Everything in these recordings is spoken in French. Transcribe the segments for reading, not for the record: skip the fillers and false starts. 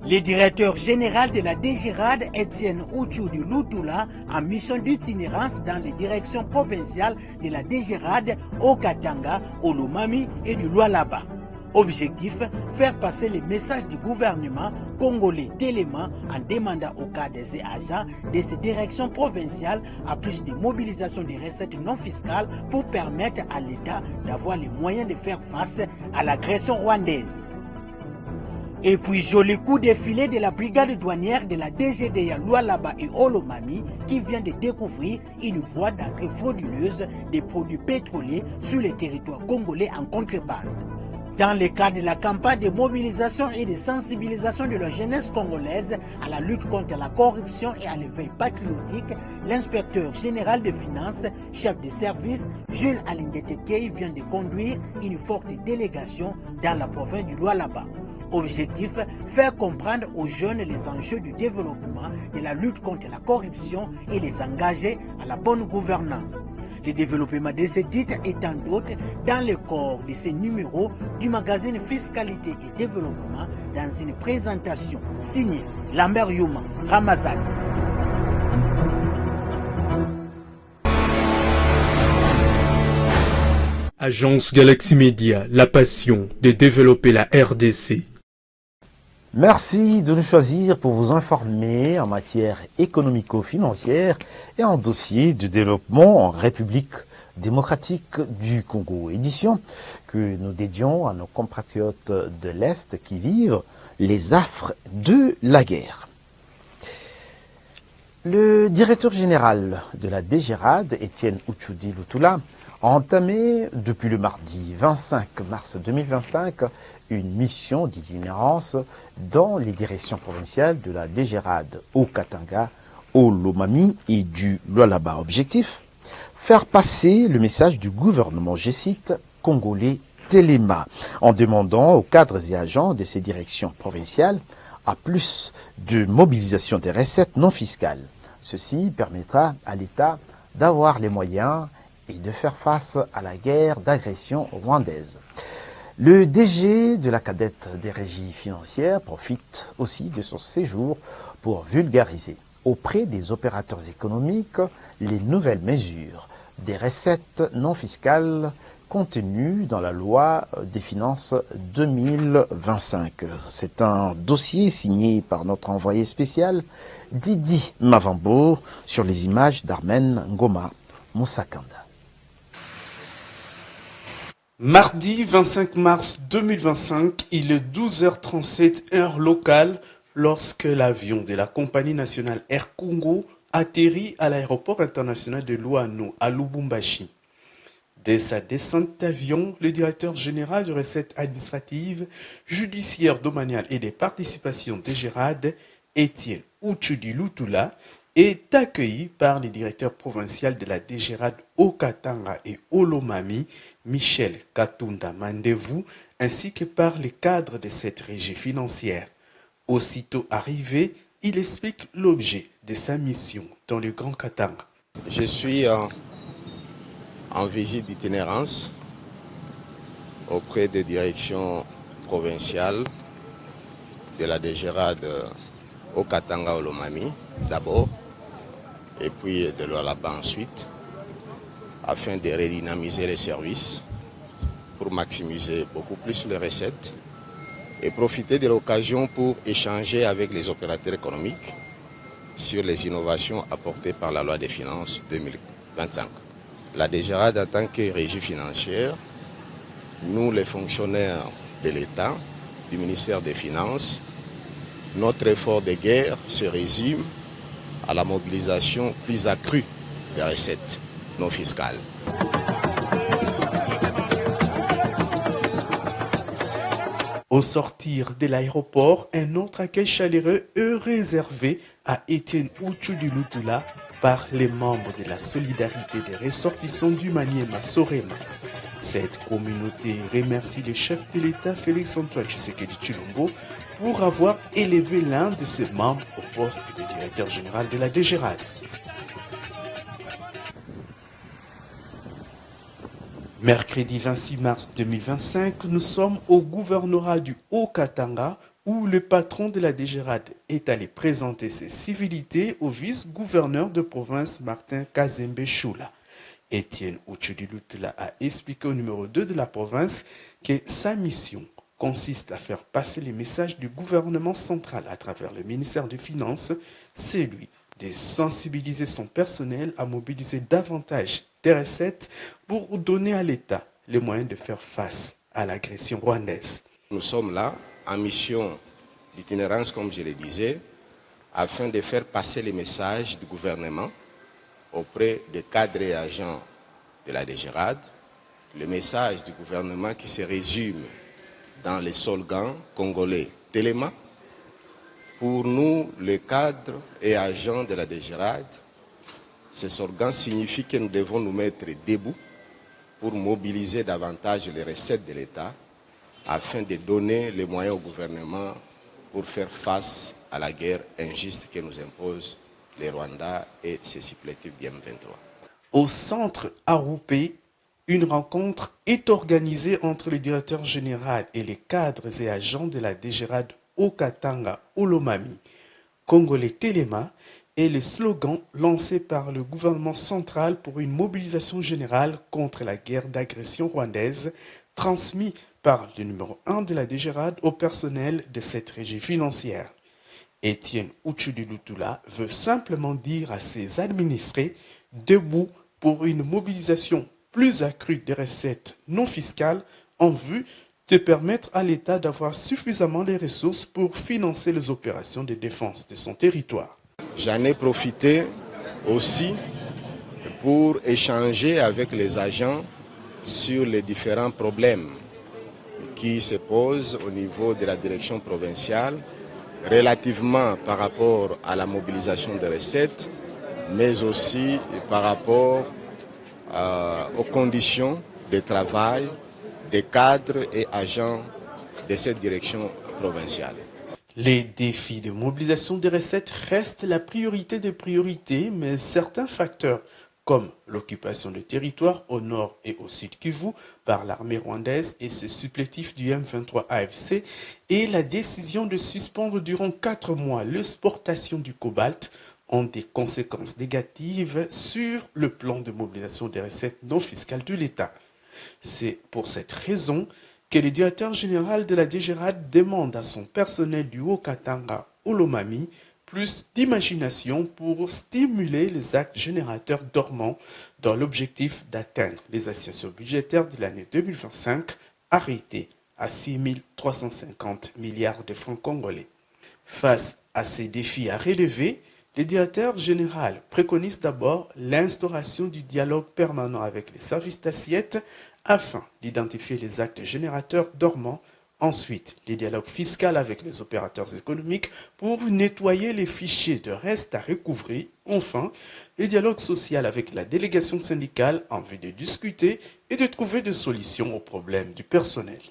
Le directeur général de la DGRAD, Étienne Ouchoudi Lutula, en mission d'itinérance dans les directions provinciales de la DGRAD au Katanga, au Lomami et du Lualaba. Objectif, faire passer les messages du gouvernement congolais Téléma en demandant au cas des agents de ces directions provinciales à plus de mobilisation des recettes non fiscales pour permettre à l'État d'avoir les moyens de faire face à l'agression rwandaise. Et puis, joli coup de filet de la brigade douanière de la DGDA Lualaba et Olomami qui vient de découvrir une voie d'entrée frauduleuse des produits pétroliers sur le territoire congolais en contrebande. Dans le cadre de la campagne de mobilisation et de sensibilisation de la jeunesse congolaise à la lutte contre la corruption et à l'éveil patriotique, l'inspecteur général des finances, chef de service, Jules Alingetekei vient de conduire une forte délégation dans la province du Lualaba. Objectif, faire comprendre aux jeunes les enjeux du développement, de la lutte contre la corruption et les engager à la bonne gouvernance. Le développement de ces titres et tant d'autres dans le corps de ces numéros du magazine Fiscalité et Développement dans une présentation signée Lambert Youma Ramazani. Agence Galaxy Media, la passion de développer la RDC. Merci de nous choisir pour vous informer en matière économico-financière et en dossier de développement en République démocratique du Congo. Édition que nous dédions à nos compatriotes de l'Est qui vivent les affres de la guerre. Le directeur général de la DGRAD, Étienne Ouchoudi Lutula, a entamé depuis le mardi 25 mars 2025 une mission d'itinérance dans les directions provinciales de la DGRAD au Katanga, au Lomami et du Lualaba. Objectif, faire passer le message du gouvernement, je cite, congolais Téléma, en demandant aux cadres et agents de ces directions provinciales à plus de mobilisation des recettes non fiscales. Ceci permettra à l'État d'avoir les moyens et de faire face à la guerre d'agression rwandaise. Le DG de la cadette des régies financières profite aussi de son séjour pour vulgariser auprès des opérateurs économiques les nouvelles mesures des recettes non fiscales contenues dans la loi des finances 2025. C'est un dossier signé par notre envoyé spécial Didi Mavambo sur les images d'Armen Ngoma Moussakanda. Mardi 25 mars 2025, il est 12h37 heure locale lorsque l'avion de la compagnie nationale Air Congo atterrit à l'aéroport international de Luano à Lubumbashi. Dès sa descente d'avion, le directeur général de recettes administratives, judiciaires, domaniales et des participations DGRAD, Étienne Ouchoudi Lutula, est accueilli par le directeur provincial de la DGRAD au Katanga et au Lomami, Michel Katunda Mandevou, ainsi que par les cadres de cette régie financière. Aussitôt arrivé, il explique l'objet de sa mission dans le Grand Katanga. Je suis en visite d'itinérance auprès des directions provinciales de la DGRAD au Katanga, au Lomami, d'abord, et puis de Lualaba ensuite, afin de redynamiser les services pour maximiser beaucoup plus les recettes et profiter de l'occasion pour échanger avec les opérateurs économiques sur les innovations apportées par la loi des finances 2025. La DGRAD, en tant que régie financière, nous les fonctionnaires de l'État, du ministère des Finances, notre effort de guerre se résume à la mobilisation plus accrue des recettes non fiscales. Au sortir de l'aéroport, un autre accueil chaleureux est réservé à Étienne Ouchoudi Lutula par les membres de la solidarité des ressortissants du Maniema Sorema. Cette communauté remercie le chef de l'État Félix-Antoine Tshisekedi Tshilombo pour avoir élevé l'un de ses membres au poste de directeur général de la DGRAD. Mercredi 26 mars 2025, nous sommes au gouvernorat du Haut-Katanga où le patron de la DGRAD est allé présenter ses civilités au vice-gouverneur de province Martin Kazembe Choula. Étienne Ouchoudi-Lutula a expliqué au numéro 2 de la province que sa mission consiste à faire passer les messages du gouvernement central à travers le ministère des Finances, celui de sensibiliser son personnel à mobiliser davantage des recettes pour donner à l'État les moyens de faire face à l'agression rwandaise. Nous sommes là en mission d'itinérance, comme je le disais, afin de faire passer les messages du gouvernement auprès des cadres et agents de la DGRAD, le message du gouvernement qui se résume dans les slogans congolais Téléma. Pour nous, les cadres et agents de la DGRAD, ce slogan signifie que nous devons nous mettre debout pour mobiliser davantage les recettes de l'État afin de donner les moyens au gouvernement pour faire face à la guerre injuste que nous impose les Rwandais et ses supplétifs du M23. Au centre Aroupé, une rencontre est organisée entre le directeur général et les cadres et agents de la DGRAD au Katanga, Olomami, Congolais Téléma, et les slogans lancés par le gouvernement central pour une mobilisation générale contre la guerre d'agression rwandaise, transmis par le numéro 1 de la DGRAD au personnel de cette régie financière. Étienne Ouchoudi-Lutula veut simplement dire à ses administrés debout pour une mobilisation plus accrue des recettes non fiscales en vue de permettre à l'État d'avoir suffisamment les ressources pour financer les opérations de défense de son territoire. J'en ai profité aussi pour échanger avec les agents sur les différents problèmes qui se posent au niveau de la direction provinciale relativement par rapport à la mobilisation des recettes, mais aussi par rapport aux conditions de travail des cadres et agents de cette direction provinciale. Les défis de mobilisation des recettes restent la priorité des priorités, mais certains facteurs, comme l'occupation du territoire au nord et au sud Kivu par l'armée rwandaise et ses supplétifs du M23 AFC, et la décision de suspendre durant 4 mois l'exportation du cobalt, ont des conséquences négatives sur le plan de mobilisation des recettes non fiscales de l'État. C'est pour cette raison que le directeur général de la DGRAD demande à son personnel du Haut-Katanga, Olomami, plus d'imagination pour stimuler les actes générateurs dormants dans l'objectif d'atteindre les assignats budgétaires de l'année 2025 arrêtés à 6 350 milliards de francs congolais. Face à ces défis à relever, le directeur général préconise d'abord l'instauration du dialogue permanent avec les services d'assiette afin d'identifier les actes générateurs dormants. Ensuite, le dialogue fiscal avec les opérateurs économiques pour nettoyer les fichiers de reste à recouvrer. Enfin, le dialogue social avec la délégation syndicale en vue de discuter et de trouver des solutions aux problèmes du personnel.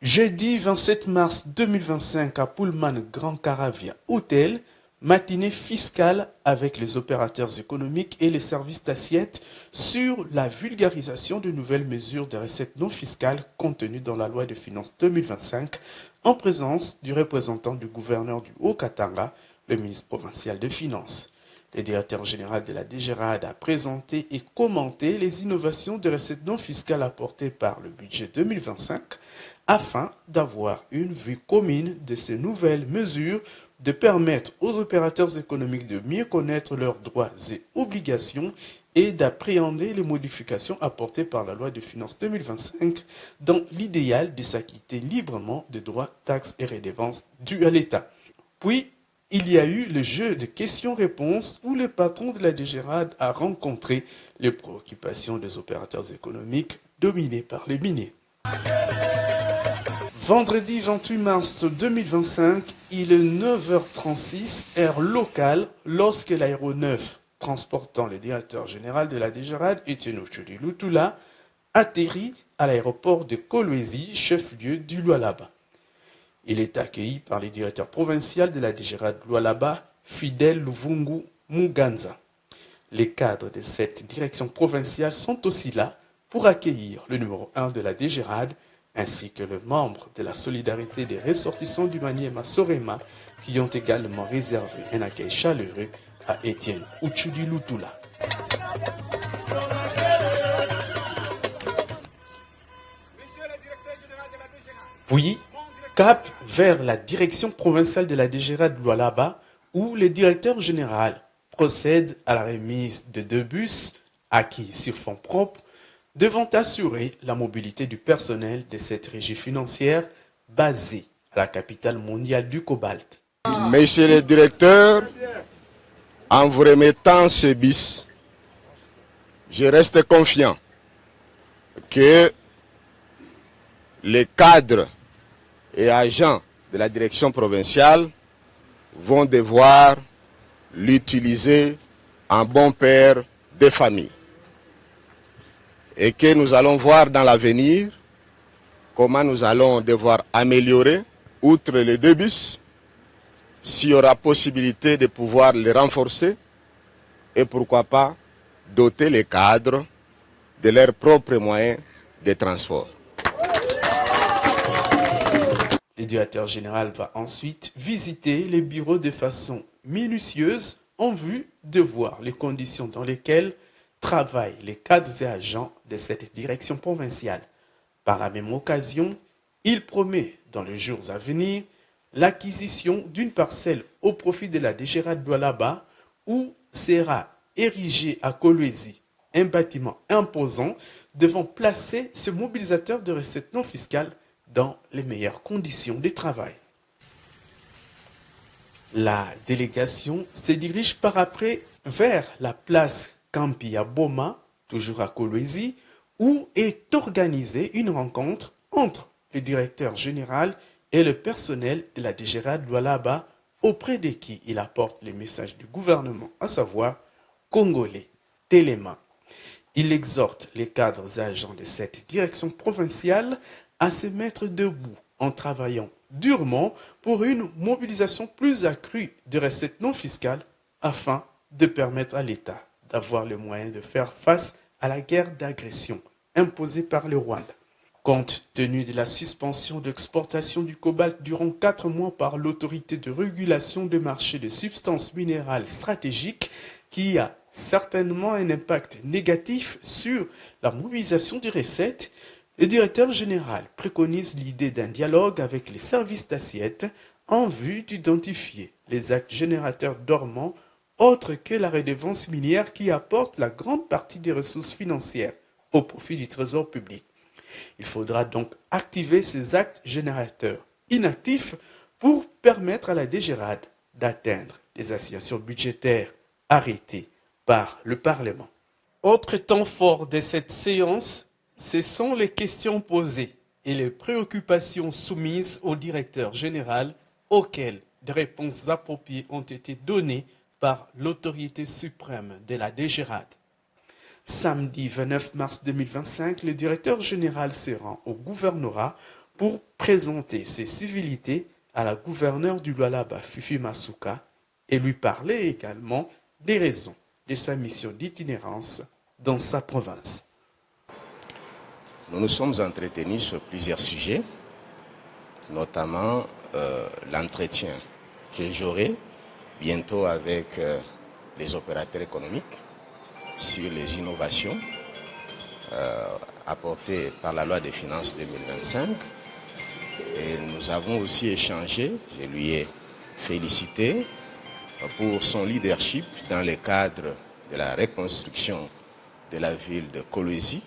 Jeudi 27 mars 2025 à Pullman Grand Caravia Hôtel, matinée fiscale avec les opérateurs économiques et les services d'assiette sur la vulgarisation de nouvelles mesures de recettes non fiscales contenues dans la loi de finances 2025 en présence du représentant du gouverneur du Haut-Katanga, le ministre provincial des Finances. Le directeur général de la DGRAD a présenté et commenté les innovations de recettes non fiscales apportées par le budget 2025 afin d'avoir une vue commune de ces nouvelles mesures, de permettre aux opérateurs économiques de mieux connaître leurs droits et obligations et d'appréhender les modifications apportées par la loi de finances 2025 dans l'idéal de s'acquitter librement des droits, taxes et redevances dus à l'État. Puis, il y a eu le jeu de questions-réponses où le patron de la DGRAD a rencontré les préoccupations des opérateurs économiques dominés par les miniers. Vendredi 28 mars 2025, il est 9h36, heure locale, lorsque l'aéronef transportant le directeur général de la DGRAD, Étienne Ouchoudi-Lutula, atterrit à l'aéroport de Kolwezi, chef-lieu du Lualaba. Il est accueilli par le directeur provincial de la DGRAD Lualaba, Fidel Luvungu Muganza. Les cadres de cette direction provinciale sont aussi là pour accueillir le numéro 1 de la DGRAD, ainsi que les membres de la solidarité des ressortissants du Maniema Sorema qui ont également réservé un accueil chaleureux à Étienne Uchudi Lutula. Puis, cap vers la direction provinciale de la DGRAD de Lualaba, où le directeur général procède à la remise de 2 bus acquis sur fonds propres, devant assurer la mobilité du personnel de cette régie financière basée à la capitale mondiale du cobalt. Monsieur le directeur, en vous remettant ce bus, je reste confiant que les cadres et agents de la direction provinciale vont devoir l'utiliser en bon père de famille. Et que nous allons voir dans l'avenir comment nous allons devoir améliorer, outre les 2 bus, s'il y aura possibilité de pouvoir les renforcer et pourquoi pas doter les cadres de leurs propres moyens de transport. Le directeur général va ensuite visiter les bureaux de façon minutieuse en vue de voir les conditions dans lesquelles travaillent les cadres et agents de cette direction provinciale. Par la même occasion, il promet dans les jours à venir l'acquisition d'une parcelle au profit de la DGRAD de Lualaba où sera érigé à Kolwezi un bâtiment imposant devant placer ce mobilisateur de recettes non fiscales dans les meilleures conditions de travail. La délégation se dirige par après vers la place Campia Boma, toujours à Kolwezi, où est organisée une rencontre entre le directeur général et le personnel de la DGRAD de Lualaba, auprès de qui il apporte les messages du gouvernement, à savoir congolais, Téléma. Il exhorte les cadres et agents de cette direction provinciale à se mettre debout en travaillant durement pour une mobilisation plus accrue de recettes non fiscales afin de permettre à l'État d'avoir les moyens de faire face à la guerre d'agression imposée par le Rwanda. Compte tenu de la suspension d'exportation du cobalt durant 4 mois par l'autorité de régulation des marchés de substances minérales stratégiques qui a certainement un impact négatif sur la mobilisation des recettes, le directeur général préconise l'idée d'un dialogue avec les services d'assiette en vue d'identifier les actes générateurs dormants autres que la redevance minière qui apporte la grande partie des ressources financières au profit du trésor public. Il faudra donc activer ces actes générateurs inactifs pour permettre à la DGRAD d'atteindre les assignations budgétaires arrêtées par le Parlement. Autre temps fort de cette séance, ce sont les questions posées et les préoccupations soumises au directeur général auxquelles des réponses appropriées ont été données par l'autorité suprême de la DGRAD. Samedi 29 mars 2025, le directeur général se rend au gouvernorat pour présenter ses civilités à la gouverneure du Lualaba, Fifi Masuka, et lui parler également des raisons de sa mission d'itinérance dans sa province. Nous nous sommes entretenus sur plusieurs sujets, notamment l'entretien que j'aurai bientôt avec les opérateurs économiques sur les innovations apportées par la loi des finances 2025. Et nous avons aussi échangé, je lui ai félicité pour son leadership dans le cadre de la reconstruction de la ville de Kolwezi,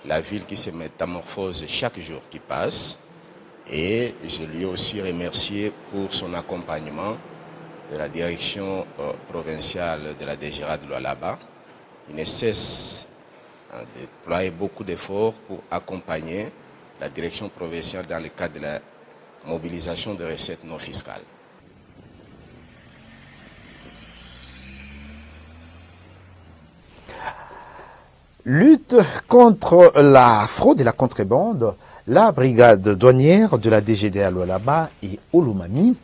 la ville qui se métamorphose chaque jour qui passe. Et je lui ai aussi remercié pour son accompagnement de la direction provinciale de la DGRAD de Lualaba. Il ne cesse de déployer beaucoup d'efforts pour accompagner la direction provinciale dans le cadre de la mobilisation de recettes non fiscales. Lutte contre la fraude et la contrebande, la brigade douanière de la DGDA Lualaba et Olomami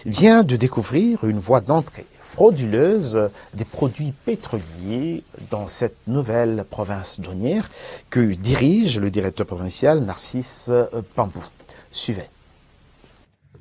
vient de découvrir une voie d'entrée frauduleuse des produits pétroliers dans cette nouvelle province douanière que dirige le directeur provincial Narcisse Pambou. Suivez.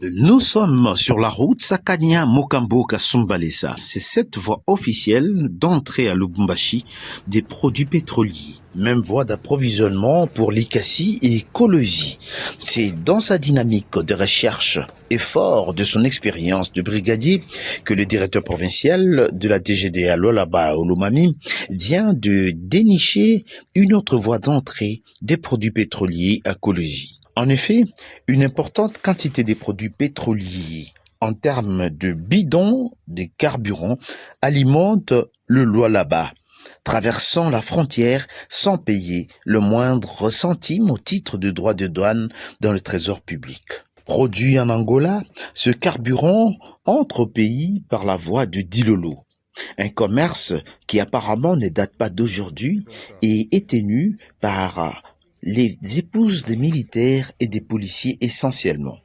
Nous sommes sur la route Sakania-Mokambo-Kasumbalesa. C'est cette voie officielle d'entrée à Lubumbashi des produits pétroliers. Même voie d'approvisionnement pour l'Ikassi et Kolosi. C'est dans sa dynamique de recherche et fort de son expérience de brigadier que le directeur provincial de la DGDA Lualaba Olomami vient de dénicher une autre voie d'entrée des produits pétroliers à Kolosi. En effet, une importante quantité des produits pétroliers en termes de bidons de carburant alimente le Lualaba, traversant la frontière sans payer le moindre centime au titre de droits de douane dans le trésor public. Produit en Angola, ce carburant entre au pays par la voie de Dilolo. Un commerce qui apparemment ne date pas d'aujourd'hui et est tenu par les épouses des militaires et des policiers essentiellement.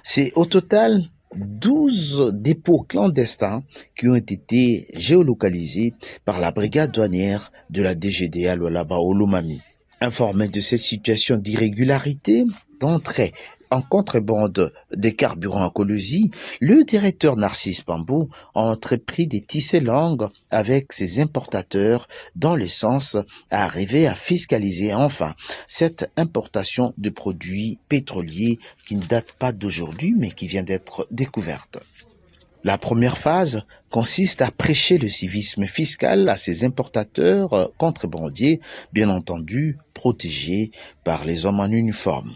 C'est au total 12 dépôts clandestins qui ont été géolocalisés par la brigade douanière de la DGDA Lualaba Olomami. Informé de cette situation d'irrégularité, d'entrée en contrebande des carburants à Kolosi, le directeur Narcisse Pambou a entrepris des tissés langues avec ses importateurs dans le sens à arriver à fiscaliser enfin cette importation de produits pétroliers qui ne date pas d'aujourd'hui mais qui vient d'être découverte. La première phase consiste à prêcher le civisme fiscal à ces importateurs contrebandiers, bien entendu protégés par les hommes en uniforme.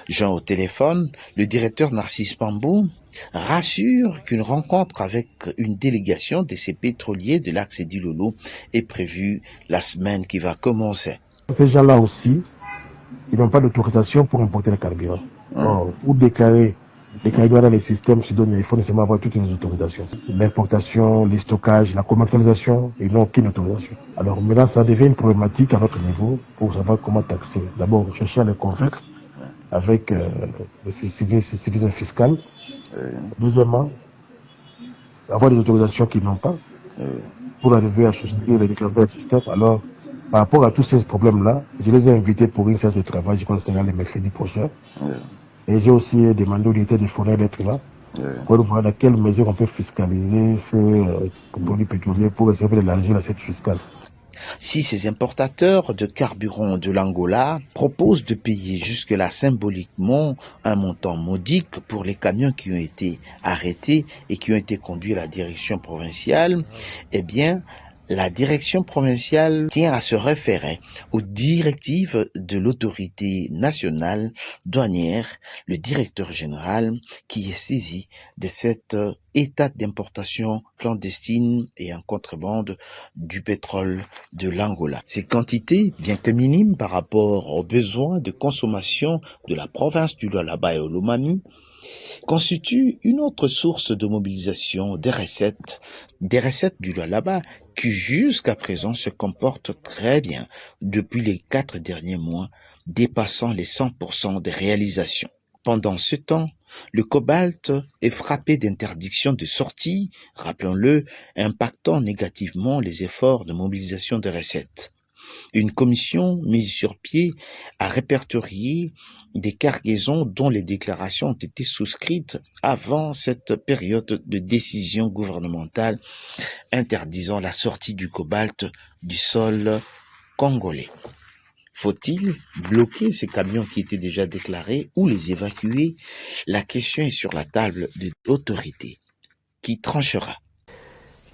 Jean au téléphone, le directeur Narcisse Pambou rassure qu'une rencontre avec une délégation de ces pétroliers de l'axe Dilolo est prévue la semaine qui va commencer. Ces gens-là aussi, ils n'ont pas d'autorisation pour importer le carburant. Pour déclarer les carburants dans les systèmes sudoniens, il faut nécessairement avoir toutes les autorisations. L'importation, les stockages, la commercialisation, ils n'ont aucune autorisation. Alors maintenant, ça devient une problématique à notre niveau pour savoir comment taxer. D'abord, chercher à les convaincre avec le civisme fiscal. Deuxièmement, avoir des autorisations qu'ils n'ont pas pour arriver à souscrire les déclarations du système. Alors, par rapport à tous ces problèmes-là, je les ai invités pour une séance de travail, je pense que c'est le mercredi prochain. Et j'ai aussi demandé aux unité de fournir d'être là pour voir dans quelle mesure on peut fiscaliser ces produits pétroliers pour essayer d'élargir l'assiette fiscale. Si ces importateurs de carburant de l'Angola proposent de payer jusque-là symboliquement un montant modique pour les camions qui ont été arrêtés et qui ont été conduits à la direction provinciale, eh bien, la direction provinciale tient à se référer aux directives de l'autorité nationale douanière, le directeur général qui est saisi de cet état d'importation clandestine et en contrebande du pétrole de l'Angola. Ces quantités, bien que minimes par rapport aux besoins de consommation de la province du Lualaba et Olomami, constituent une autre source de mobilisation des recettes du Lualaba qui jusqu'à présent se comportent très bien depuis les 4 derniers mois, dépassant les 100% des réalisations. Pendant ce temps, le cobalt est frappé d'interdiction de sortie, rappelons-le, impactant négativement les efforts de mobilisation des recettes. Une commission mise sur pied a répertorié des cargaisons dont les déclarations ont été souscrites avant cette période de décision gouvernementale interdisant la sortie du cobalt du sol congolais. Faut-il bloquer ces camions qui étaient déjà déclarés ou les évacuer? La question est sur la table de l'autorité qui tranchera.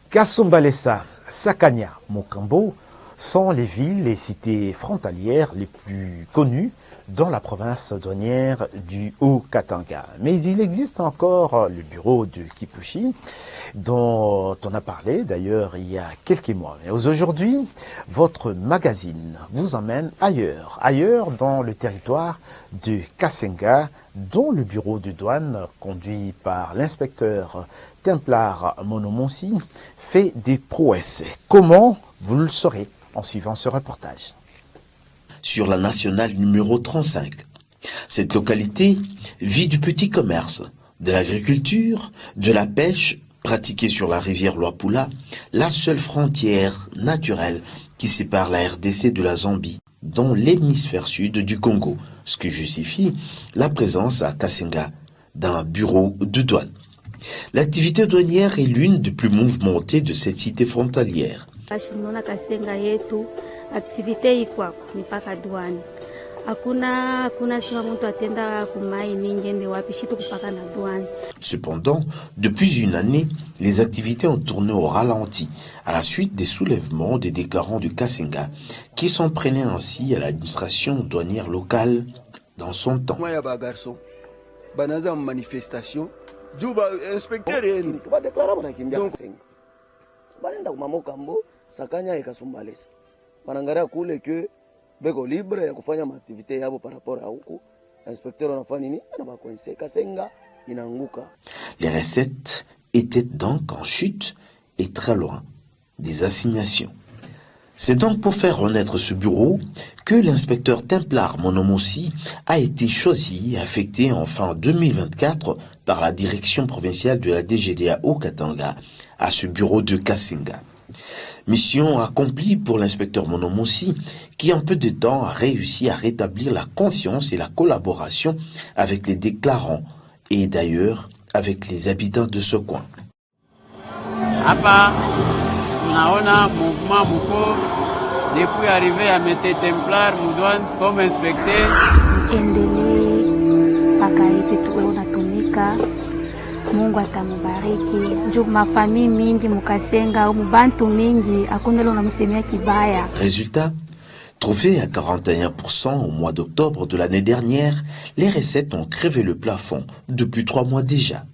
Kasumbalesa, Sakania, Mokambo sont les villes et cités frontalières les plus connues dans la province douanière du Haut-Katanga. Mais il existe encore le bureau de Kipushi, dont on a parlé d'ailleurs il y a quelques mois. Mais aujourd'hui, votre magazine vous emmène ailleurs dans le territoire de Kasenga, dont le bureau de douane, conduit par l'inspecteur Templar Monomonsi, fait des prouesses. Comment? Vous le saurez en suivant ce reportage. Sur la nationale numéro 35, cette localité vit du petit commerce, de l'agriculture, de la pêche, Pratiquée sur la rivière Luapula, la seule frontière naturelle qui sépare la RDC de la Zambie, dans l'hémisphère sud du Congo, ce qui justifie la présence à Kasenga d'un bureau de douane. L'activité douanière est l'une des plus mouvementées de cette cité frontalière. Cependant, depuis une année, les activités ont tourné au ralenti à la suite des soulèvements des déclarants du Kasenga qui s'en prenaient ainsi à l'administration douanière locale dans son temps. Les recettes étaient donc en chute et très loin des assignations. C'est donc pour faire renaître ce bureau que l'inspecteur Templar Monomossi a été choisi et affecté en fin 2024 par la direction provinciale de la DGDA au Katanga à ce bureau de Kasenga. Mission accomplie pour l'inspecteur Monomossi qui en peu de temps a réussi à rétablir la confiance et la collaboration avec les déclarants et d'ailleurs avec les habitants de ce coin. Tunaona mouvement mko depuis arrivé à M. Templar Mudouane comme inspecteur. Endelee mpaka hivi tuwe unatumika. Mungu atamubariki. Njo mafamii mingi mukasenga au mubantu mingi hakuna leo namsemea kibaya. Résultat, trouvés à 41% au mois d'octobre de l'année dernière, les recettes ont crevé le plafond depuis 3 mois déjà.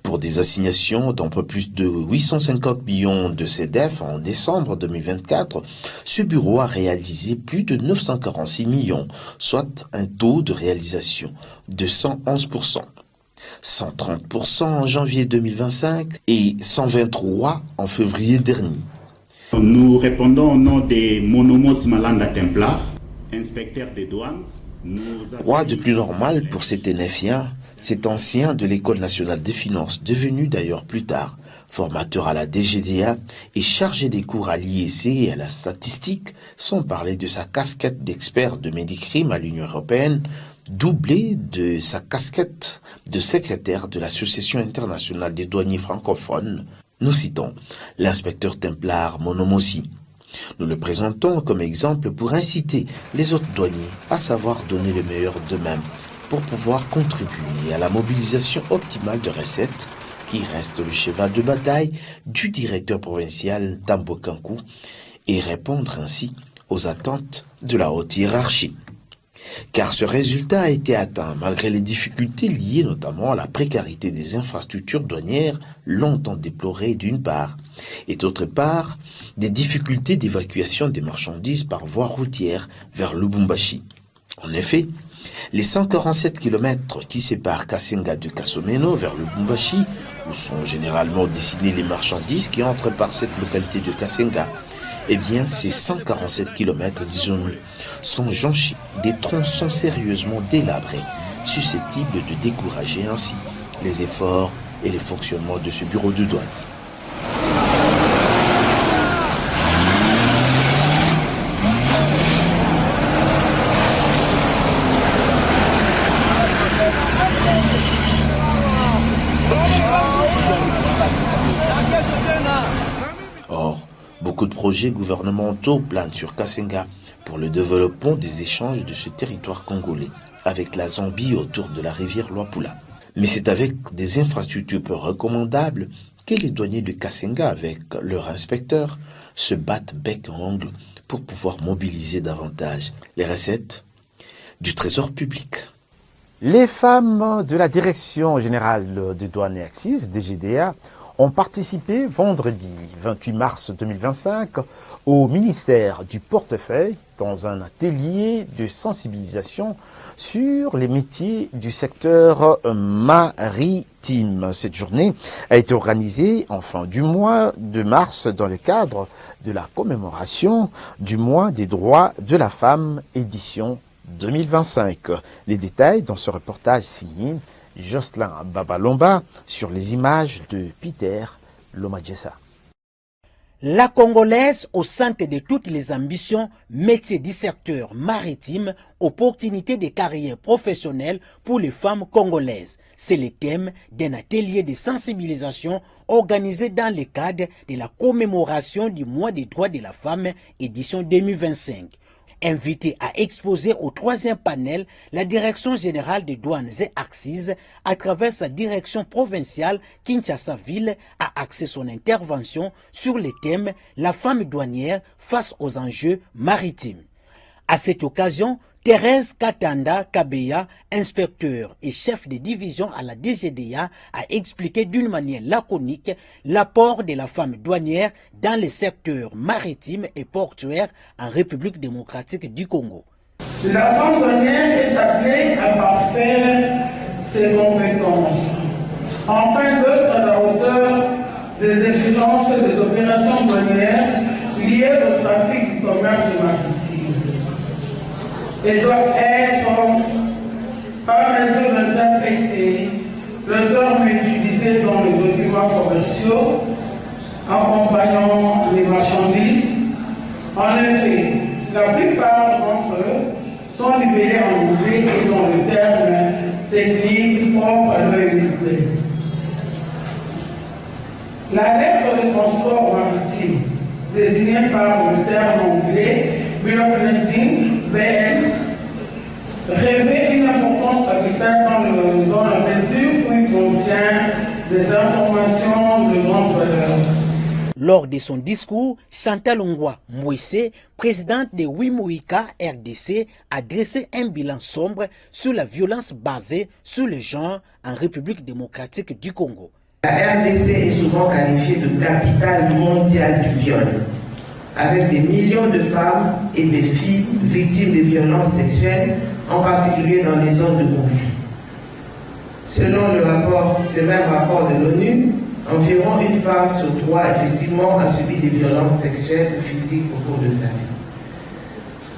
Pour des assignations d'un peu plus de 850 millions de CDF en décembre 2024, ce bureau a réalisé plus de 946 millions, soit un taux de réalisation de 111%. 130% en janvier 2025 et 123% en février dernier. Nous répondons au nom de Monomos Malanda Templar, inspecteur des douanes. Quoi de plus normal pour cet Néfien, cet ancien de l'École nationale des finances, devenu d'ailleurs plus tard formateur à la DGDA et chargé des cours à l'IEC et à la statistique, sans parler de sa casquette d'expert de Médicrime à l'Union européenne, doublée de sa casquette de secrétaire de l'Association internationale des douaniers francophones. Nous citons l'inspecteur Templar Monomossi. Nous le présentons comme exemple pour inciter les autres douaniers à savoir donner le meilleur d'eux-mêmes pour pouvoir contribuer à la mobilisation optimale de recettes qui reste le cheval de bataille du directeur provincial Tambo Kankou et répondre ainsi aux attentes de la haute hiérarchie. Car ce résultat a été atteint malgré les difficultés liées notamment à la précarité des infrastructures douanières longtemps déplorées d'une part, et d'autre part, des difficultés d'évacuation des marchandises par voie routière vers Lubumbashi. En effet, les 147 km qui séparent Kasenga de Kasomeno vers Lubumbashi, où sont généralement destinées les marchandises qui entrent par cette localité de Kasenga, eh bien, ces 147 km, disons-nous, sont jonchés des tronçons sérieusement délabrés, susceptibles de décourager ainsi les efforts et les fonctionnements de ce bureau de douane. Or, beaucoup de projets gouvernementaux planent sur Kasenga pour le développement des échanges de ce territoire congolais avec la Zambie autour de la rivière Luapula. Mais c'est avec des infrastructures peu recommandables que les douaniers de Kasenga, avec leurs inspecteurs, se battent bec en ongle pour pouvoir mobiliser davantage les recettes du trésor public. Les femmes de la Direction générale des douanes et axes, DGDA, ont participé vendredi 28 mars 2025 au ministère du Portefeuille dans un atelier de sensibilisation sur les métiers du secteur maritime. Cette journée a été organisée en fin du mois de mars dans le cadre de la commémoration du mois des droits de la femme édition 2025. Les détails dans ce reportage signé Jocelyn Babalomba sur les images de Peter Lomadjessa. La Congolaise au centre de toutes les ambitions, métiers du secteur maritime, opportunités de carrière professionnelle pour les femmes congolaises. C'est le thème d'un atelier de sensibilisation organisé dans le cadre de la commémoration du mois des droits de la femme, édition 2025. Invité à exposer au troisième panel, la Direction générale des douanes et accises, à travers sa direction provinciale Kinshasa-Ville, a axé son intervention sur le thème « La femme douanière face aux enjeux maritimes ». À cette occasion, Thérèse Katanda Kabeya, inspecteur et chef de division à la DGDA, a expliqué d'une manière laconique l'apport de la femme douanière dans les secteurs maritimes et portuaires en République démocratique du Congo. La femme douanière est appelée à parfaire ses compétences, afin d'être à la hauteur des exigences des opérations douanières liées au trafic du commerce maritime. Elle doit être, par mesure d'interpréter le terme utilisé dans les documents commerciaux accompagnant les marchandises. En effet, la plupart d'entre eux sont libellés en anglais et dans le terme technique propre à l'OMT. La lettre de transport maritime, désignée par le terme anglais Bill of Lading, BN, revêt une importance capitale dans la mesure où il contient des informations de grande valeur. Lors de son discours, Chantal Ngwa Mwese, présidente de Wimouika RDC, a dressé un bilan sombre sur la violence basée sur le genre en République démocratique du Congo. La RDC est souvent qualifiée de capitale mondiale du viol, avec des millions de femmes et de filles victimes de violences sexuelles, en particulier dans les zones de conflit. Selon le même rapport de l'ONU, environ une femme sur trois, effectivement, a subi des violences sexuelles ou physiques au cours de sa vie.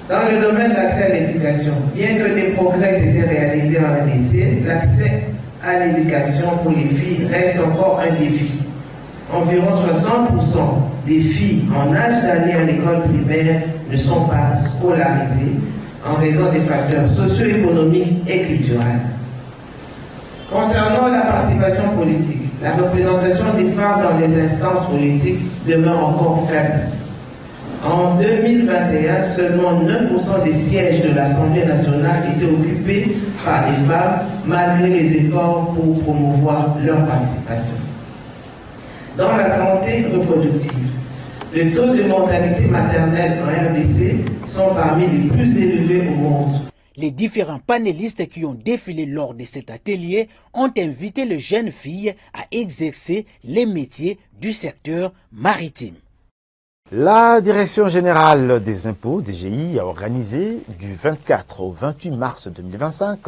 Dans le domaine de l'accès à l'éducation, bien que des progrès aient été réalisés en RDC, l'accès à l'éducation pour les filles reste encore un défi. Environ 60% des filles en âge d'aller à l'école primaire ne sont pas scolarisées en raison des facteurs socio-économiques et culturels. Concernant la participation politique, la représentation des femmes dans les instances politiques demeure encore faible. En 2021, seulement 9% des sièges de l'Assemblée nationale étaient occupés par des femmes, malgré les efforts pour promouvoir leur participation. Dans la santé reproductive, les taux de mortalité maternelle en RDC sont parmi les plus élevés au monde. Les différents panélistes qui ont défilé lors de cet atelier ont invité les jeunes filles à exercer les métiers du secteur maritime. La Direction générale des impôts, DGI, a organisé du 24 au 28 mars 2025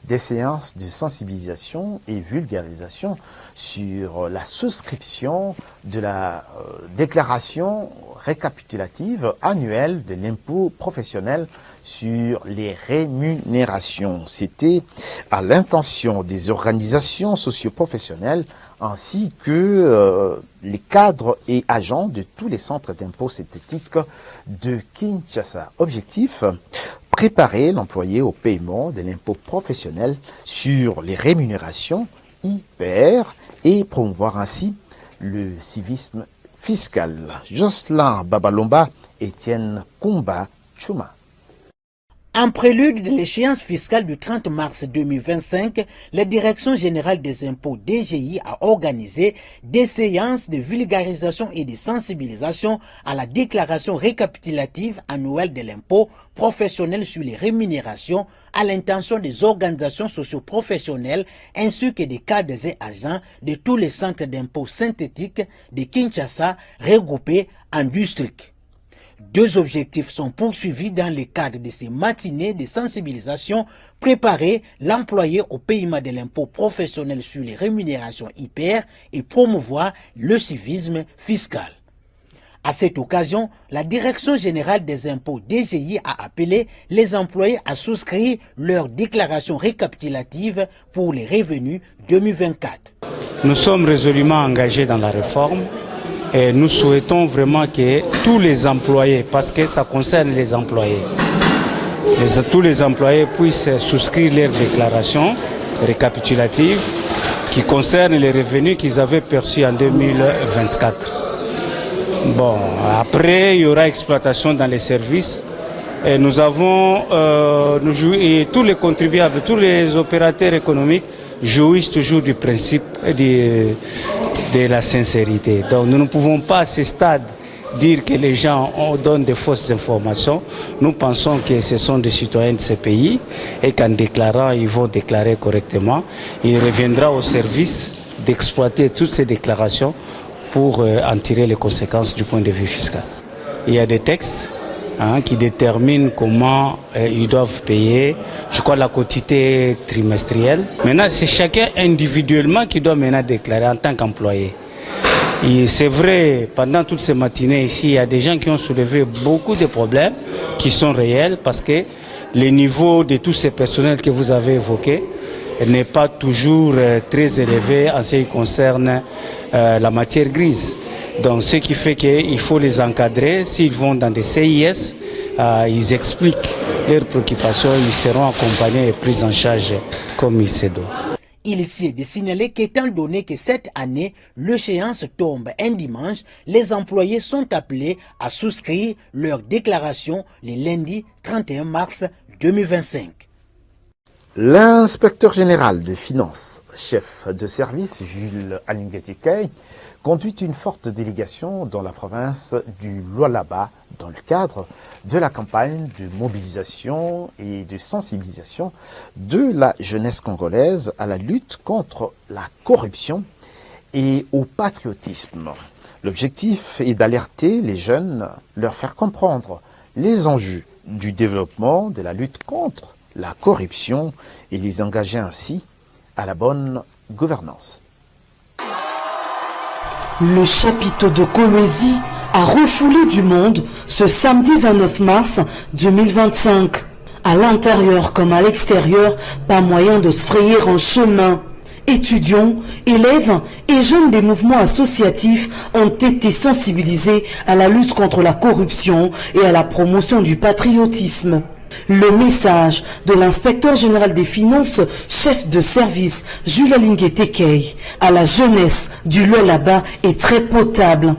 des séances de sensibilisation et vulgarisation sur la souscription de la déclaration récapitulative annuelle de l'impôt professionnel sur les rémunérations. C'était à l'intention des organisations socio-professionnelles ainsi que les cadres et agents de tous les centres d'impôt synthétique de Kinshasa. Objectif, préparer l'employé au paiement de l'impôt professionnel sur les rémunérations IPR et promouvoir ainsi le civisme fiscal. Jocelyn Babalomba, Étienne Kumba Chuma. En prélude de l'échéance fiscale du 30 mars 2025, la Direction générale des impôts DGI a organisé des séances de vulgarisation et de sensibilisation à la déclaration récapitulative annuelle de l'impôt professionnel sur les rémunérations à l'intention des organisations socio-professionnelles ainsi que des cadres et agents de tous les centres d'impôts synthétiques de Kinshasa regroupés en districts. Deux objectifs sont poursuivis dans le cadre de ces matinées de sensibilisation: préparer l'employé au paiement de l'impôt professionnel sur les rémunérations IPR et promouvoir le civisme fiscal. À cette occasion, la Direction générale des impôts DGI a appelé les employés à souscrire leur déclaration récapitulative pour les revenus 2024. Nous sommes résolument engagés dans la réforme et nous souhaitons vraiment que tous les employés, parce que ça concerne les employés, tous les employés puissent souscrire leur déclaration récapitulative qui concerne les revenus qu'ils avaient perçus en 2024. Bon, après, il y aura exploitation dans les services. Et nous avons, et tous les contribuables, tous les opérateurs économiques jouissent toujours du principe de la sincérité. Donc nous ne pouvons pas à ce stade dire que les gens donnent des fausses informations. Nous pensons que ce sont des citoyens de ce pays et qu'en déclarant, ils vont déclarer correctement. Il reviendra au service d'exploiter toutes ces déclarations pour en tirer les conséquences du point de vue fiscal. Il y a des textes qui déterminent comment ils doivent payer, je crois, la quotité trimestrielle. Maintenant, c'est chacun individuellement qui doit maintenant déclarer en tant qu'employé. Et c'est vrai, pendant toutes ces matinées ici, il y a des gens qui ont soulevé beaucoup de problèmes qui sont réels parce que le niveau de tous ces personnels que vous avez évoqués n'est pas toujours très élevé en ce qui concerne la matière grise. Donc ce qui fait qu'il faut les encadrer. S'ils vont dans des CIS, ils expliquent leurs préoccupations, ils seront accompagnés et pris en charge comme il se doit. Il est de signaler qu'étant donné que cette année, l'échéance tombe un dimanche, les employés sont appelés à souscrire leur déclaration le lundi 31 mars 2025. L'inspecteur général des finances, chef de service, Jules Alingetikei, conduit une forte délégation dans la province du Lualaba dans le cadre de la campagne de mobilisation et de sensibilisation de la jeunesse congolaise à la lutte contre la corruption et au patriotisme. L'objectif est d'alerter les jeunes, leur faire comprendre les enjeux du développement, de la lutte contre la corruption et les engager ainsi à la bonne gouvernance. Le chapiteau de Kolwezi a refoulé du monde ce samedi 29 mars 2025. À l'intérieur comme à l'extérieur, pas moyen de se frayer en chemin. Étudiants, élèves et jeunes des mouvements associatifs ont été sensibilisés à la lutte contre la corruption et à la promotion du patriotisme. Le message de l'inspecteur général des finances, chef de service, Jules Alingetekei, à la jeunesse du Lualaba est très potable.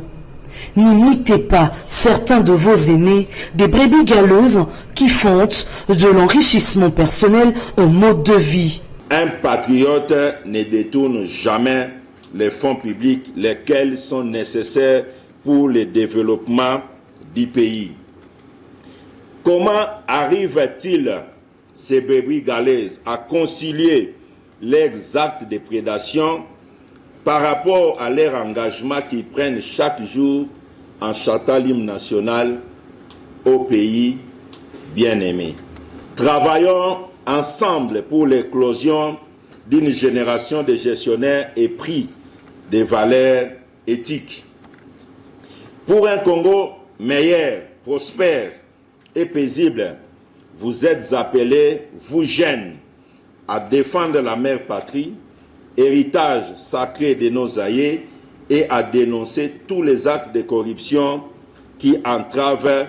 N'imitez pas certains de vos aînés, des brebis galeuses qui font de l'enrichissement personnel un mode de vie. Un patriote ne détourne jamais les fonds publics lesquels sont nécessaires pour le développement du pays. Comment arrive-t-il, ces brebis galeuses, à concilier leurs actes de prédation par rapport à leur engagement qu'ils prennent chaque jour en chantant l'hymne national au pays bien-aimé? Travaillons ensemble pour l'éclosion d'une génération de gestionnaires épris des valeurs éthiques. Pour un Congo meilleur, prospère et paisible, vous êtes appelés, vous jeunes, à défendre la mère patrie, héritage sacré de nos aïeux, et à dénoncer tous les actes de corruption qui entravent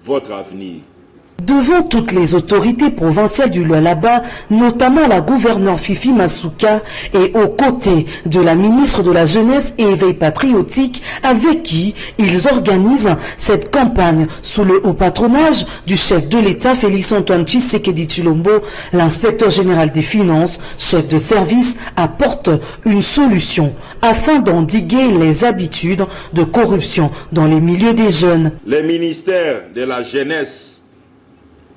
votre avenir. Devant toutes les autorités provinciales du Lualaba, notamment la gouverneure Fifi Masuka, et aux côtés de la ministre de la Jeunesse et Éveil Patriotique, avec qui ils organisent cette campagne sous le haut patronage du chef de l'État Félix-Antoine Tshisekedi Tshilombo, l'inspecteur général des finances, chef de service, apporte une solution afin d'endiguer les habitudes de corruption dans les milieux des jeunes. Le ministère de la Jeunesse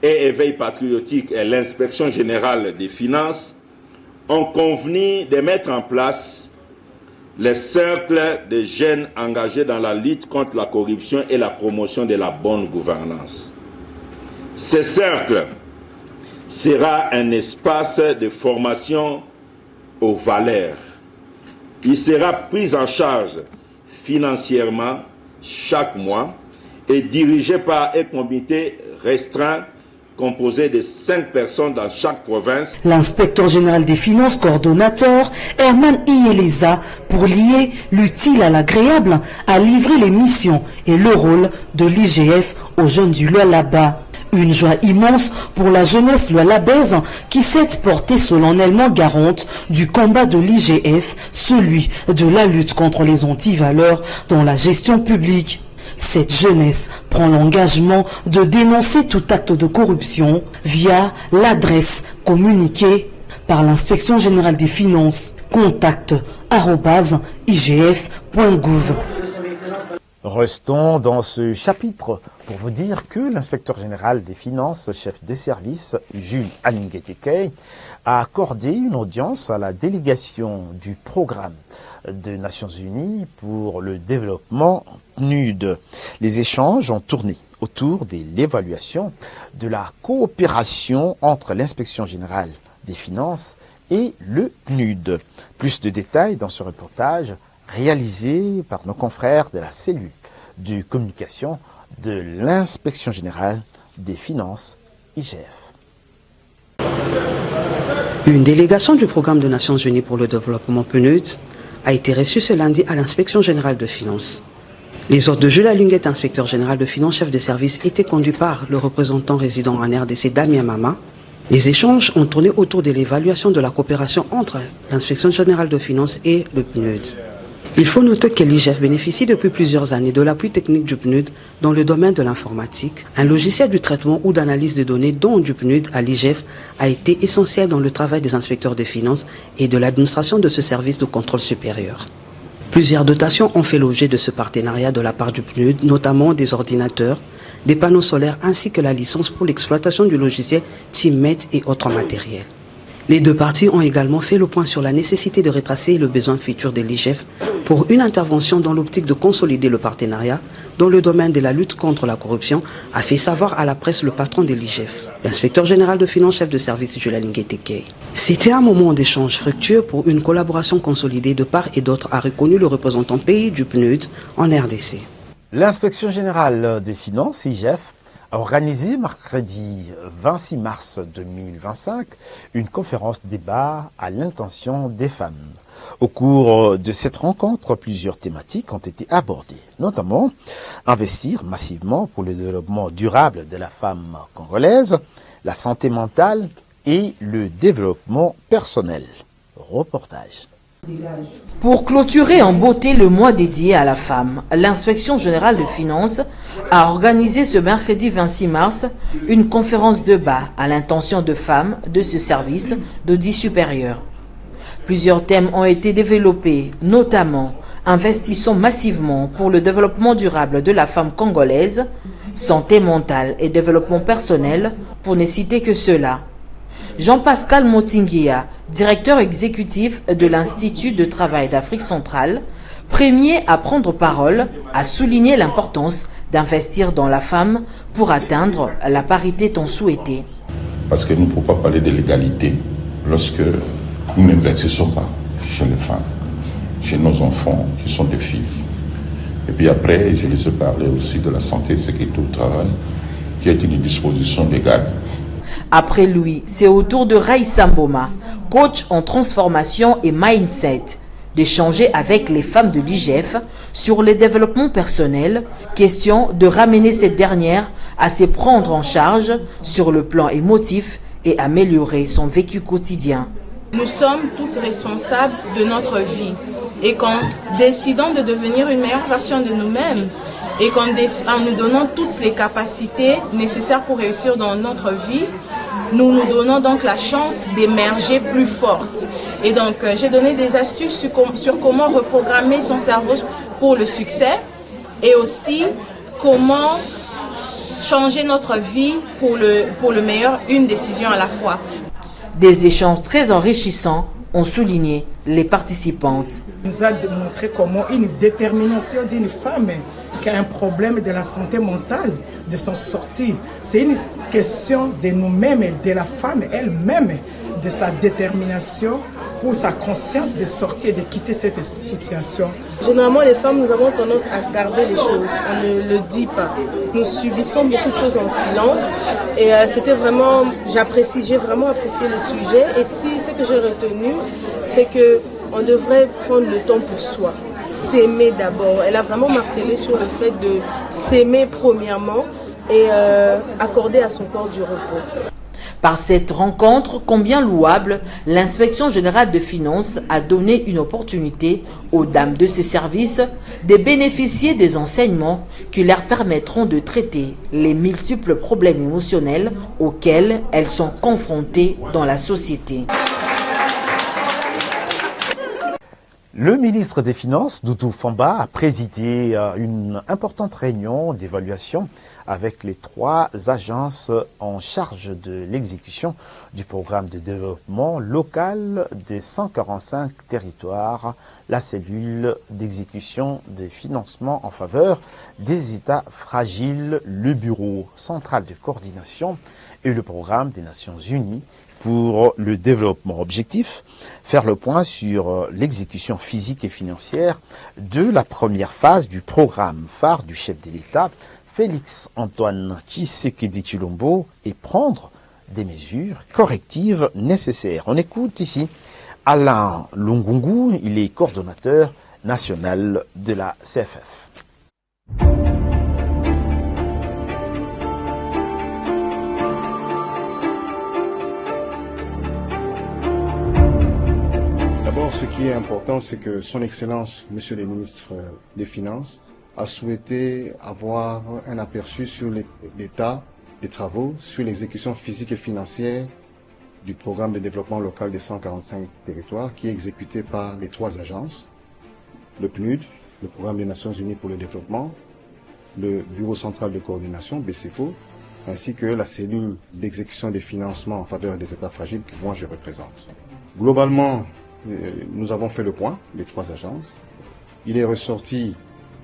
et Éveil Patriotique et l'Inspection générale des finances ont convenu de mettre en place les cercles de jeunes engagés dans la lutte contre la corruption et la promotion de la bonne gouvernance. Ce cercle sera un espace de formation aux valeurs. Il sera pris en charge financièrement, chaque mois et dirigée par un comité restreint composé de 5 personnes dans chaque province. L'inspecteur général des finances coordonnateur, Herman Ieleza, pour lier l'utile à l'agréable, a livré les missions et le rôle de l'IGF aux jeunes du Lualaba. Une joie immense pour la jeunesse lualabaise qui s'est portée solennellement garante du combat de l'IGF, celui de la lutte contre les antivaleurs dans la gestion publique. Cette jeunesse prend l'engagement de dénoncer tout acte de corruption via l'adresse communiquée par l'Inspection générale des finances, contact@igf.gouv. Restons dans ce chapitre pour vous dire que l'inspecteur général des finances, chef des services, Jules Aningetekei, a accordé une audience à la délégation du programme des Nations Unies pour le développement PNUD. Les échanges ont tourné autour de l'évaluation de la coopération entre l'inspection générale des finances et le PNUD. Plus de détails dans ce reportage réalisé par nos confrères de la cellule de communication de l'inspection générale des finances, IGF. Une délégation du programme des Nations Unies pour le développement PNUD a été reçue ce lundi à l'inspection générale de finances. Les ordres de Jules Alunguet, inspecteur général de finances, chef de service, étaient conduits par le représentant résident en RDC, Damien Mama. Les échanges ont tourné autour de l'évaluation de la coopération entre l'inspection générale de finances et le PNUD. Il faut noter que l'IGF bénéficie depuis plusieurs années de l'appui technique du PNUD dans le domaine de l'informatique. Un logiciel du traitement ou d'analyse de données dont du PNUD à l'IGF a été essentiel dans le travail des inspecteurs des finances et de l'administration de ce service de contrôle supérieur. Plusieurs dotations ont fait l'objet de ce partenariat de la part du PNUD, notamment des ordinateurs, des panneaux solaires ainsi que la licence pour l'exploitation du logiciel TeamMate et autres matériels. Les deux parties ont également fait le point sur la nécessité de retracer le besoin futur de l'IGF pour une intervention dans l'optique de consolider le partenariat dans le domaine de la lutte contre la corruption, a fait savoir à la presse le patron de l'IGF, l'inspecteur général de finances, chef de service Jules Alingetekei. C'était un moment d'échange fructueux pour une collaboration consolidée de part et d'autre, a reconnu le représentant pays du PNUD en RDC. L'inspection générale des finances, IGF, a organisé mercredi 26 mars 2025 une conférence débat à l'intention des femmes. Au cours de cette rencontre, plusieurs thématiques ont été abordées, notamment investir massivement pour le développement durable de la femme congolaise, la santé mentale et le développement personnel. Reportage. Pour clôturer en beauté le mois dédié à la femme, l'inspection générale de finances a organisé ce mercredi 26 mars une conférence débat à l'intention de femmes de ce service d'audit supérieur. Plusieurs thèmes ont été développés, notamment investissons massivement pour le développement durable de la femme congolaise, santé mentale et développement personnel, pour ne citer que cela. Jean-Pascal Motinguia, directeur exécutif de l'Institut de travail d'Afrique centrale, premier à prendre parole, a souligné l'importance d'investir dans la femme pour atteindre la parité tant souhaitée. Parce que nous ne pouvons pas parler de l'égalité lorsque nous n'investissons pas chez les femmes, chez nos enfants qui sont des filles. Et puis après, je les ai parlé aussi de la santé, sécurité au travail, qui est une disposition légale. Après lui, c'est au tour de Raïssa Mboma, coach en transformation et mindset, d'échanger avec les femmes de l'IGF sur le développement personnel, question de ramener cette dernière à se prendre en charge sur le plan émotif et améliorer son vécu quotidien. Nous sommes toutes responsables de notre vie et qu'en décidant de devenir une meilleure version de nous-mêmes et en nous donnant toutes les capacités nécessaires pour réussir dans notre vie, nous nous donnons donc la chance d'émerger plus forte. Et donc, j'ai donné des astuces sur comment reprogrammer son cerveau pour le succès et aussi comment changer notre vie pour le meilleur, une décision à la fois. Des échanges très enrichissants ont souligné les participantes. Nous a démontré comment une détermination d'une femme qui a un problème de la santé mentale, de s'en sortir. C'est une question de nous-mêmes, de la femme elle-même, de sa détermination pour sa conscience de sortir et de quitter cette situation? Généralement, les femmes, nous avons tendance à garder les choses, on ne le dit pas. Nous subissons beaucoup de choses en silence et c'était vraiment, j'ai vraiment apprécié le sujet. Et si ce que j'ai retenu, c'est qu'on devrait prendre le temps pour soi, s'aimer d'abord. Elle a vraiment martelé sur le fait de s'aimer premièrement et accorder à son corps du repos. Par cette rencontre, combien louable, l'inspection générale de finances a donné une opportunité aux dames de ce service de bénéficier des enseignements qui leur permettront de traiter les multiples problèmes émotionnels auxquels elles sont confrontées dans la société. Le ministre des Finances, Doudou Famba, a présidé une importante réunion d'évaluation avec les 3 agences en charge de l'exécution du programme de développement local des 145 territoires, la cellule d'exécution des financements en faveur des États fragiles, le bureau central de coordination et le programme des Nations Unies pour le développement. Objectif, faire le point sur l'exécution physique et financière de la première phase du programme phare du chef de l'État, Félix Antoine Tshisekedi Tshilombo, et prendre des mesures correctives nécessaires. On écoute ici Alain Lungungu, il est coordonnateur national de la CFF. D'abord, ce qui est important, c'est que Son Excellence, Monsieur le ministre des Finances, a souhaité avoir un aperçu sur l'état des travaux, sur l'exécution physique et financière du programme de développement local des 145 territoires qui est exécuté par les 3 agences, le PNUD, le programme des Nations Unies pour le développement, le Bureau central de coordination, BCECO, ainsi que la cellule d'exécution des financements en faveur des États fragiles que moi je représente. Globalement, nous avons fait le point, les 3 agences. Il est ressorti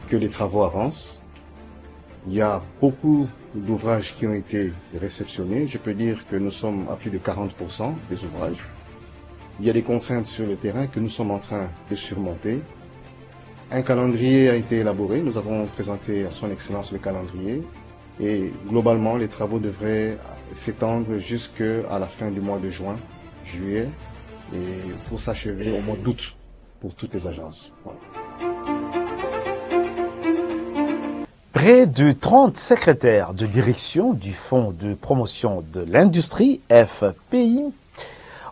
que les travaux avancent. Il y a beaucoup d'ouvrages qui ont été réceptionnés. Je peux dire que nous sommes à plus de 40% des ouvrages. Il y a des contraintes sur le terrain que nous sommes en train de surmonter. Un calendrier a été élaboré. Nous avons présenté à Son Excellence le calendrier. Et globalement, les travaux devraient s'étendre jusqu'à la fin du mois de juin, juillet, et pour s'achever au mois d'août pour toutes les agences. Voilà. Près de 30 secrétaires de direction du Fonds de promotion de l'industrie, FPI,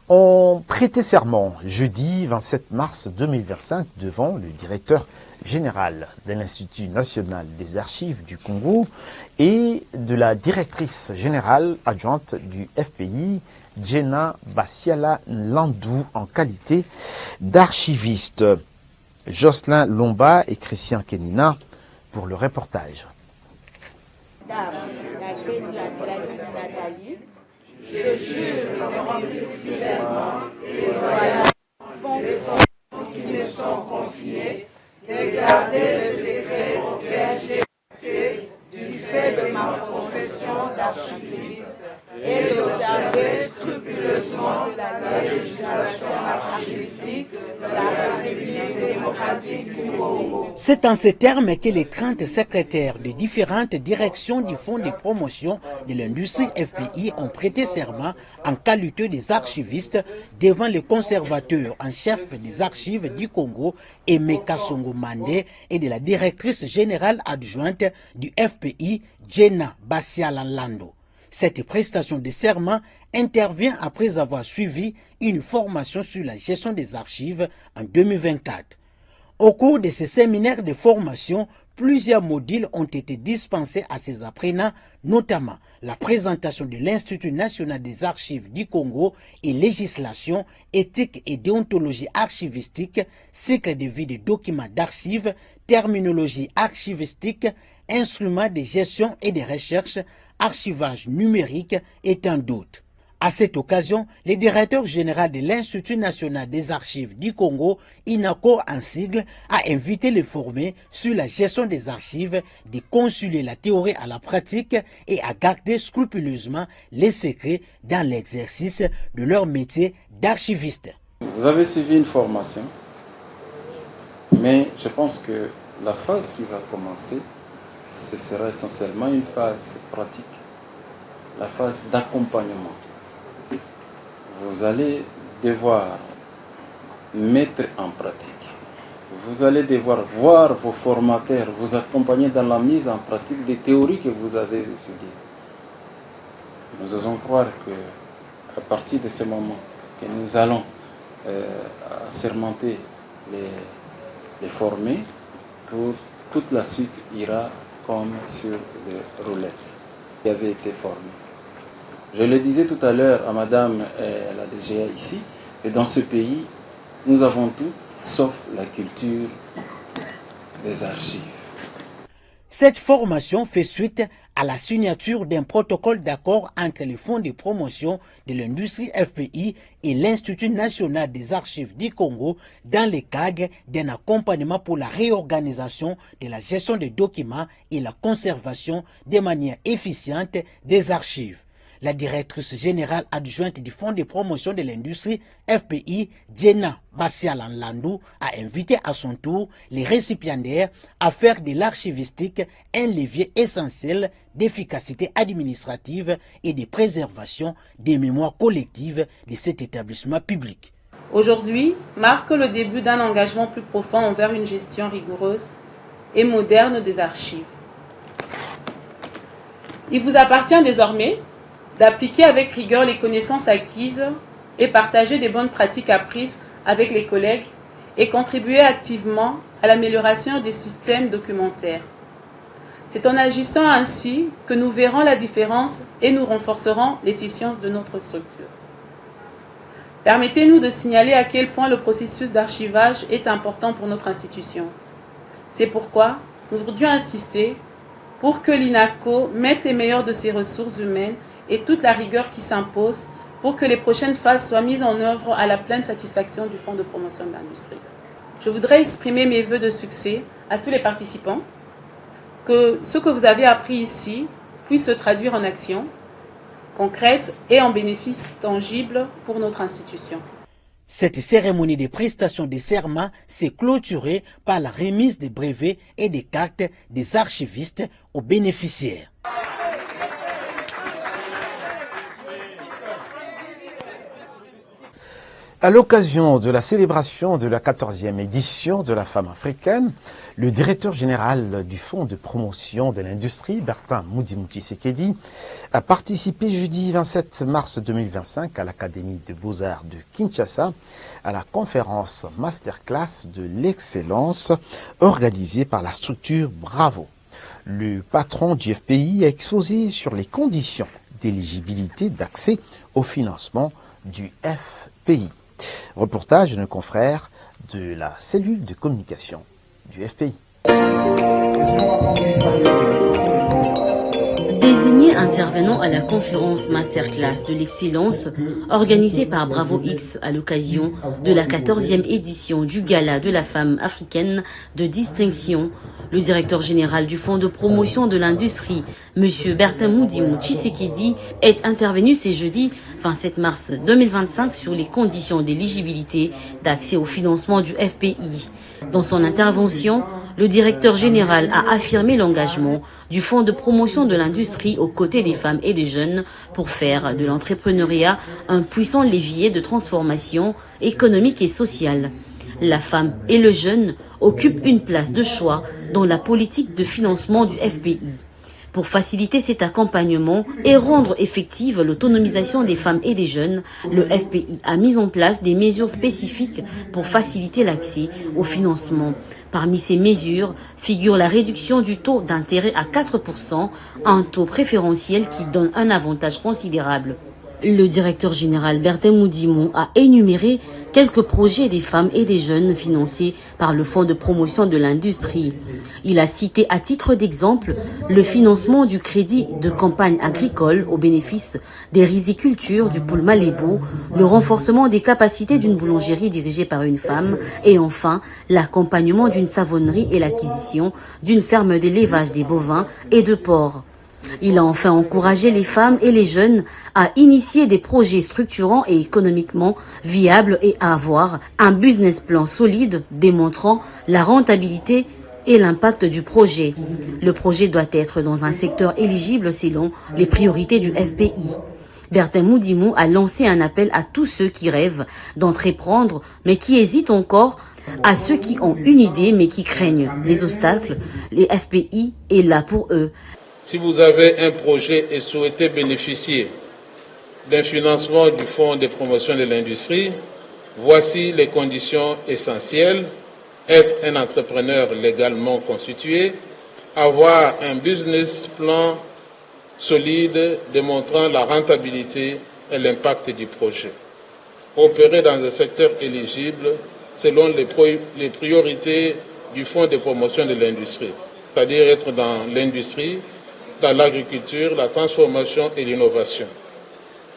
ont prêté serment jeudi 27 mars 2025 devant le directeur général de l'Institut national des archives du Congo et de la directrice générale adjointe du FPI, Jenna Basiala Landou, en qualité d'archiviste. Jocelyn Lomba et Christian Kenina pour le reportage. Je jure de remplir fidèlement et loyalement les fonctions qui me sont confiées, de garder le secret auquel j'ai accès du fait de ma profession d'archiviste et d'observer scrupuleusement la législation archivistique de la République démocratique du Congo. C'est en ces termes que les 30 secrétaires de différentes directions du Fonds de promotion de l'industrie FPI ont prêté serment en qualité des archivistes devant le conservateur en chef des archives du Congo, Emeka Songo Mandé, et de la directrice générale adjointe du FPI, Jenna Basiala Landou. Cette prestation de serment intervient après avoir suivi une formation sur la gestion des archives en 2024. Au cours de ces séminaires de formation, plusieurs modules ont été dispensés à ces apprenants, notamment la présentation de l'Institut national des archives du Congo et législation, éthique et déontologie archivistique, cycle de vie des documents d'archives, terminologie archivistique, instruments de gestion et de recherche, archivage numérique et tant d'autres. À cette occasion, le directeur général de l'Institut national des archives du Congo, INACO en sigle, a invité les formés sur la gestion des archives de concilier la théorie à la pratique et à garder scrupuleusement les secrets dans l'exercice de leur métier d'archiviste. Vous avez suivi une formation, mais je pense que la phase qui va commencer, ce sera essentiellement une phase pratique, la phase d'accompagnement. Vous allez devoir mettre en pratique. Vous allez devoir voir vos formateurs vous accompagner dans la mise en pratique des théories que vous avez étudiées. Nous osons croire qu'à partir de ce moment que nous allons assermenter les formés, toute la suite ira comme sur des roulettes qui avaient été formées. Je le disais tout à l'heure à Madame la DGA ici, que dans ce pays, nous avons tout, sauf la culture des archives. Cette formation fait suite à la signature d'un protocole d'accord entre le Fonds de promotion de l'industrie FPI et l'Institut national des archives du Congo dans le cadre d'un accompagnement pour la réorganisation de la gestion des documents et la conservation de manière efficiente des archives. La directrice générale adjointe du Fonds de promotion de l'industrie FPI, Jenna Bassialan-Landou, a invité à son tour les récipiendaires à faire de l'archivistique un levier essentiel d'efficacité administrative et de préservation des mémoires collectives de cet établissement public. Aujourd'hui marque le début d'un engagement plus profond envers une gestion rigoureuse et moderne des archives. Il vous appartient désormais d'appliquer avec rigueur les connaissances acquises et partager des bonnes pratiques apprises avec les collègues et contribuer activement à l'amélioration des systèmes documentaires. C'est en agissant ainsi que nous verrons la différence et nous renforcerons l'efficience de notre structure. Permettez-nous de signaler à quel point le processus d'archivage est important pour notre institution. C'est pourquoi nous voudrions insister pour que l'INACO mette les meilleures de ses ressources humaines et toute la rigueur qui s'impose pour que les prochaines phases soient mises en œuvre à la pleine satisfaction du Fonds de promotion de l'industrie. Je voudrais exprimer mes vœux de succès à tous les participants, que ce que vous avez appris ici puisse se traduire en actions concrètes et en bénéfices tangibles pour notre institution. Cette cérémonie de prestation de serment s'est clôturée par la remise des brevets et des cartes des archivistes aux bénéficiaires. À l'occasion de la célébration de la 14e édition de la femme africaine, le directeur général du Fonds de promotion de l'industrie, Bertin Mudimu Tshisekedi, a participé jeudi 27 mars 2025 à l'Académie de Beaux-Arts de Kinshasa à la conférence masterclass de l'excellence organisée par la structure Bravo. Le patron du FPI a exposé sur les conditions d'éligibilité d'accès au financement du FPI. Reportage de nos confrères de la cellule de communication du FPI. Désigné intervenant à la conférence masterclass de l'excellence organisée par Bravo X à l'occasion de la 14e édition du Gala de la femme africaine de distinction, le directeur général du Fonds de promotion de l'industrie, M. Bertin Mudimu Tshisekedi, est intervenu ce jeudi 27 mars 2025 sur les conditions d'éligibilité d'accès au financement du FPI. Dans son intervention, le directeur général a affirmé l'engagement du Fonds de promotion de l'industrie aux côtés des femmes et des jeunes pour faire de l'entrepreneuriat un puissant levier de transformation économique et sociale. La femme et le jeune occupent une place de choix dans la politique de financement du FPI. Pour faciliter cet accompagnement et rendre effective l'autonomisation des femmes et des jeunes, le FPI a mis en place des mesures spécifiques pour faciliter l'accès au financement. Parmi ces mesures figure la réduction du taux d'intérêt à 4%, un taux préférentiel qui donne un avantage considérable. Le directeur général Bertin Mudimu a énuméré quelques projets des femmes et des jeunes financés par le Fonds de promotion de l'industrie. Il a cité à titre d'exemple le financement du crédit de campagne agricole au bénéfice des rizicultures du pôle Malébo, le renforcement des capacités d'une boulangerie dirigée par une femme et enfin l'accompagnement d'une savonnerie et l'acquisition d'une ferme d'élevage des bovins et de porcs. Il a enfin encouragé les femmes et les jeunes à initier des projets structurants et économiquement viables et à avoir un business plan solide démontrant la rentabilité et l'impact du projet. Le projet doit être dans un secteur éligible selon les priorités du FPI. Bertin Moudimou a lancé un appel à tous ceux qui rêvent d'entreprendre mais qui hésitent encore, à ceux qui ont une idée mais qui craignent les obstacles. Les FPI est là pour eux. Si vous avez un projet et souhaitez bénéficier d'un financement du Fonds de promotion de l'industrie, voici les conditions essentielles. Être un entrepreneur légalement constitué, avoir un business plan solide démontrant la rentabilité et l'impact du projet. Opérer dans un secteur éligible selon les priorités du Fonds de promotion de l'industrie, c'est-à-dire être dans l'industrie, dans l'agriculture, la transformation et l'innovation.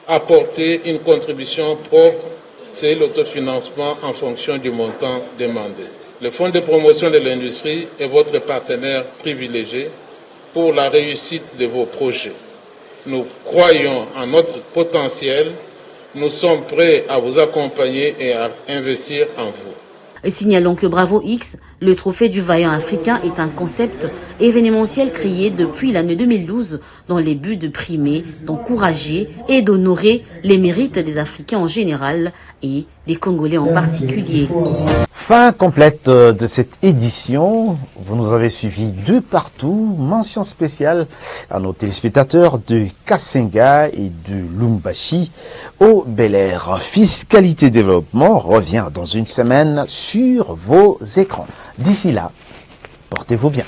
Apporter une contribution propre, c'est l'autofinancement en fonction du montant demandé. Le Fonds de promotion de l'industrie est votre partenaire privilégié pour la réussite de vos projets. Nous croyons en notre potentiel. Nous sommes prêts à vous accompagner et à investir en vous. Et signalons que Bravo X, le trophée du vaillant africain, est un concept événementiel créé depuis l'année 2012 dans les buts de primer, d'encourager et d'honorer les mérites des Africains en général et des Congolais en particulier. Fin complète de cette édition. Vous nous avez suivis de partout. Mention spéciale à nos téléspectateurs de Kassenga et de Lumbashi au Bel Air. Fiscalité Développement revient dans une semaine sur vos écrans. D'ici là, portez-vous bien.